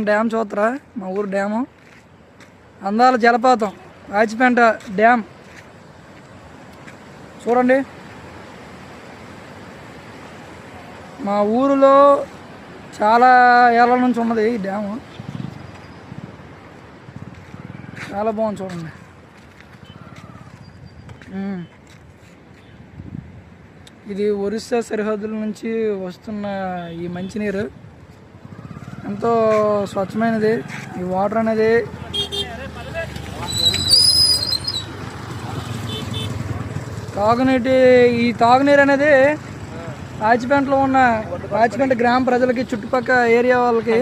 Dam చూస్తారా? మా ఊరు డ్యాము అందాల జలపాతం రాజపేంట డ్యామ్ చూడండి. మా ఊరిలో చాలా ఏళ్ళ నుంచి ఉన్నది ఈ డ్యాము. చాలా బాగుంది చూడండి. ఇది ఒరిస్సా సరిహద్దుల నుంచి వస్తున్న ఈ మంచినీరు ఎంతో స్వచ్ఛమైనది. ఈ వాటర్ అనేది తాగునీరు అనేది రాజపేంటలో ఉన్న రాజపేంట గ్రామ ప్రజలకి చుట్టుపక్కల ఏరియా వాళ్ళకి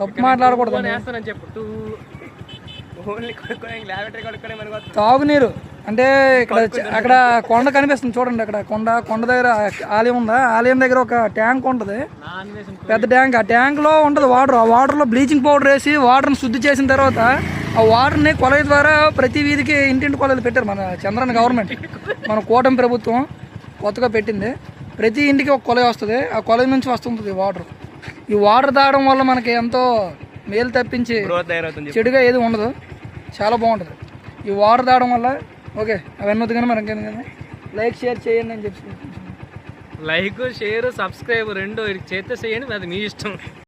తప్పు మాట్లాడకూడదు. తాగునీరు అంటే అక్కడ కొండ కనిపిస్తుంది చూడండి. అక్కడ కొండ దగ్గర ఆలయం ఉందా? ఆలయం దగ్గర ఒక ట్యాంక్ ఉంటుంది, పెద్ద ట్యాంక్. ఆ ట్యాంక్లో ఉంటుంది వాటర్. ఆ వాటర్లో బ్లీచింగ్ పౌడర్ వేసి వాటర్ని శుద్ధి చేసిన తర్వాత ఆ వాటర్ని కొలై ద్వారా ప్రతి వీధికి ఇంటింటి కొలైలు పెట్టారు మన చంద్రన్న గవర్నమెంట్. మన కూటమి ప్రభుత్వం కొత్తగా పెట్టింది. ప్రతి ఇంటికి ఒక కొలై వస్తుంది. ఆ కొలై నుంచి వస్తుంటుంది వాటర్. ఈ వాటర్ తాగడం వల్ల మనకి ఎంతో మేలు తప్పించి చెడుగా ఏది ఉండదు. చాలా బాగుంటుంది ఈ వాటర్ తాగడం వల్ల. ఓకే, అవన్నీ వద్దు కానీ మరి ఇంకేందుకని లైక్ షేర్ చేయండి అని చెప్పి. లైక్ షేర్ సబ్స్క్రైబ్ రెండు చేస్తే చేయండి, అది మీ ఇష్టం.